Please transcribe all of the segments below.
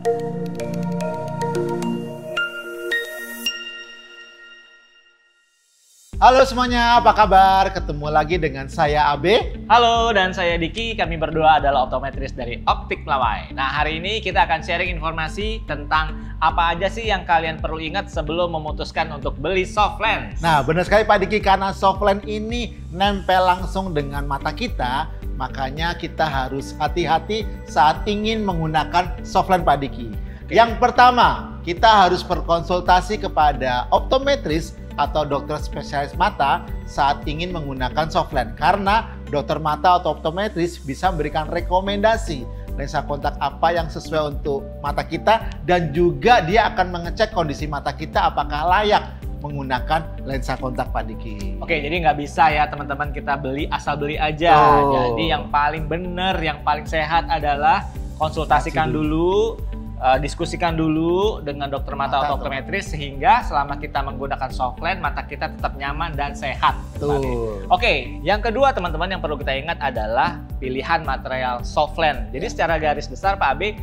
Halo semuanya, apa kabar? Ketemu lagi dengan saya Abe. Halo, dan saya Diki. Kami berdua adalah optometris dari Optik Melawai. Nah, hari ini kita akan sharing informasi tentang apa aja sih yang kalian perlu ingat sebelum memutuskan untuk beli soft lens. Nah, benar sekali Pak Diki, karena soft lens ini nempel langsung dengan mata kita, makanya kita harus hati-hati saat ingin menggunakan soft lens Pak Diki. Yang pertama, kita harus berkonsultasi kepada optometris atau dokter spesialis mata saat ingin menggunakan soft lens, karena dokter mata atau optometris bisa memberikan rekomendasi lensa kontak apa yang sesuai untuk mata kita, dan juga dia akan mengecek kondisi mata kita apakah layak menggunakan lensa kontak Pak Diki. Oke, jadi nggak bisa ya teman-teman kita beli asal beli aja. Jadi yang paling benar, yang paling sehat adalah konsultasikan dulu, diskusikan dulu dengan dokter mata atau optometris, sehingga selama kita menggunakan soft lens mata kita tetap nyaman dan sehat. Oke, yang kedua teman-teman yang perlu kita ingat adalah pilihan material soft lens. Jadi secara garis besar Pak Abe,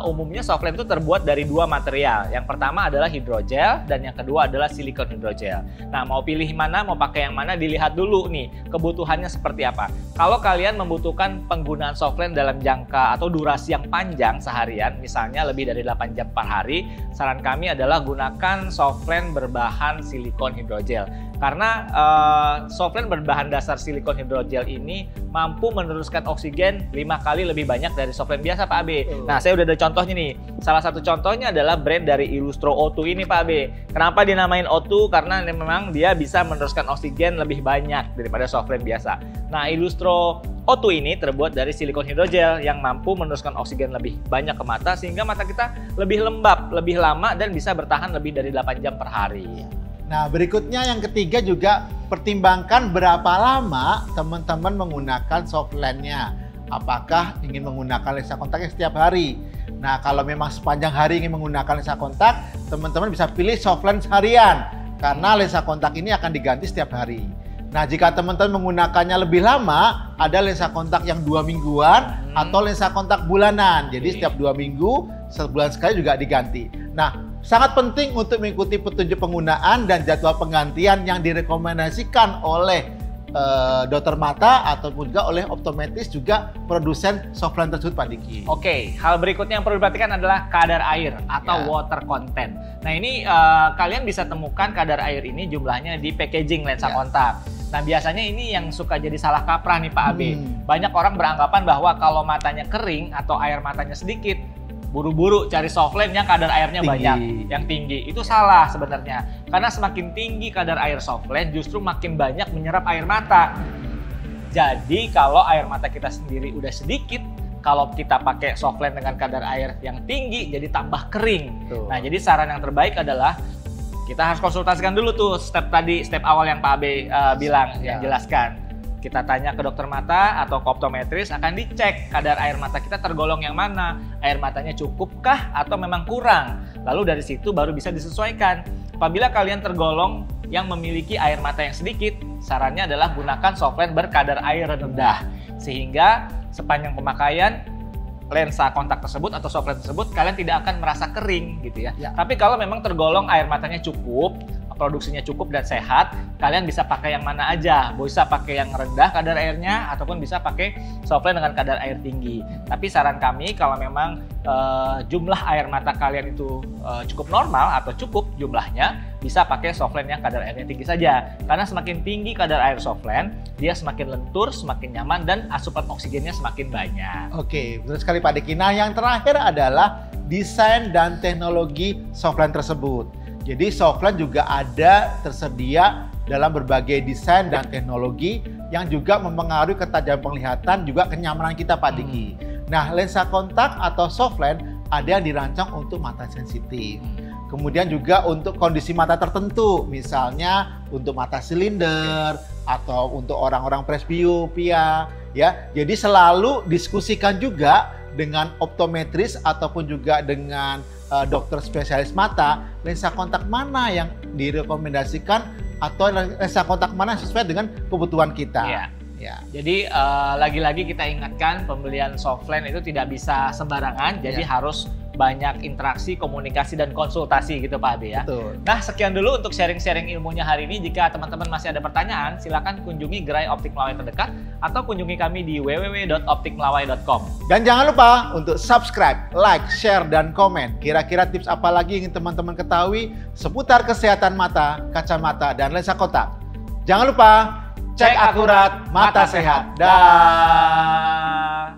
umumnya soft lens itu terbuat dari dua material. Yang pertama adalah hidrogel dan yang kedua adalah silikon hidrogel. Nah, mau pilih mana, mau pakai yang mana, dilihat dulu nih kebutuhannya seperti apa. Kalau kalian membutuhkan penggunaan soft lens dalam jangka atau durasi yang panjang seharian, misalnya lebih dari 8 jam per hari, saran kami adalah gunakan soft lens berbahan silikon hidrogel. Karena soft lens berbahan dasar silikon hidrogel ini mampu meneruskan oksigen 5 kali lebih banyak dari soft lens biasa Pak Abe. Nah, saya udah ada contohnya nih. Salah satu contohnya adalah brand dari Illustro O2 ini Pak Abe. Kenapa dinamain O2? Karena memang dia bisa meneruskan oksigen lebih banyak daripada soft lens biasa. Nah, Illustro O2 ini terbuat dari silikon hidrogel yang mampu meneruskan oksigen lebih banyak ke mata, sehingga mata kita lebih lembab, lebih lama, dan bisa bertahan lebih dari 8 jam per hari. Nah, berikutnya yang ketiga juga pertimbangkan berapa lama teman-teman menggunakan soft lens-nya. Apakah ingin menggunakan lensa kontaknya setiap hari? Nah, kalau memang sepanjang hari ingin menggunakan lensa kontak, teman-teman bisa pilih soft lens harian, karena lensa kontak ini akan diganti setiap hari. Nah, jika teman-teman menggunakannya lebih lama, ada lensa kontak yang 2 mingguan atau lensa kontak bulanan. Jadi setiap 2 minggu, sebulan sekali juga diganti. Nah, sangat penting untuk mengikuti petunjuk penggunaan dan jadwal penggantian yang direkomendasikan oleh dokter mata ataupun juga oleh optometris, juga produsen soft lens tersebut Pak Diki. Oke, hal berikutnya yang perlu diperhatikan adalah kadar air atau water content. Nah, ini kalian bisa temukan kadar air ini jumlahnya di packaging lensa kontak. Nah, biasanya ini yang suka jadi salah kaprah nih Pak Abe. Banyak orang beranggapan bahwa kalau matanya kering atau air matanya sedikit, buru-buru cari soft lens yang kadar airnya banyak, yang tinggi. Itu salah sebenarnya. Karena semakin tinggi kadar air soft lens, justru makin banyak menyerap air mata. Jadi kalau air mata kita sendiri udah sedikit, kalau kita pakai soft lens dengan kadar air yang tinggi, jadi tambah kering. Nah, jadi saran yang terbaik adalah kita harus konsultasikan dulu tuh step awal yang Pak Abe bilang, yang jelaskan. Kita tanya ke dokter mata atau ke optometris, akan dicek kadar air mata kita tergolong yang mana. Air matanya cukupkah atau memang kurang? Lalu dari situ baru bisa disesuaikan. Apabila kalian tergolong yang memiliki air mata yang sedikit, sarannya adalah gunakan soft lens berkadar air rendah. Sehingga sepanjang pemakaian lensa kontak tersebut atau soft lens tersebut, kalian tidak akan merasa kering gitu ya. Tapi kalau memang tergolong air matanya cukup, produksinya cukup dan sehat, kalian bisa pakai yang mana aja. Bisa pakai yang rendah kadar airnya ataupun bisa pakai soft lens dengan kadar air tinggi. Tapi saran kami kalau memang jumlah air mata kalian itu cukup normal atau cukup jumlahnya, bisa pakai soft lens yang kadar airnya tinggi saja. Karena semakin tinggi kadar air soft lens, dia semakin lentur, semakin nyaman, dan asupan oksigennya semakin banyak. Oke, betul sekali Pak Diki. Nah, yang terakhir adalah desain dan teknologi soft lens tersebut. Jadi soft lens juga ada tersedia dalam berbagai desain dan teknologi yang juga mempengaruhi ketajaman penglihatan, juga kenyamanan kita Pak Diki. Nah, lensa kontak atau soft lens ada yang dirancang untuk mata sensitif. Kemudian juga untuk kondisi mata tertentu, misalnya untuk mata silinder atau untuk orang-orang presbiopia, ya. Jadi selalu diskusikan juga dengan optometris ataupun juga dengan dokter spesialis mata, lensa kontak mana yang direkomendasikan atau lensa kontak mana sesuai dengan kebutuhan kita. Ya. Jadi lagi-lagi kita ingatkan pembelian softland itu tidak bisa sembarangan, jadi harus banyak interaksi, komunikasi, dan konsultasi gitu Pak Ade ya. Betul. Nah sekian dulu untuk sharing-sharing ilmunya hari ini. Jika teman-teman masih ada pertanyaan, silakan kunjungi gerai Optik Melawai terdekat atau kunjungi kami di www.optikmelawai.com. Dan jangan lupa untuk subscribe, like, share, dan komen. Kira-kira tips apa lagi yang ingin teman-teman ketahui seputar kesehatan mata, kacamata, dan lensa kontak. Jangan lupa cek akurat, mata sehat. Dah.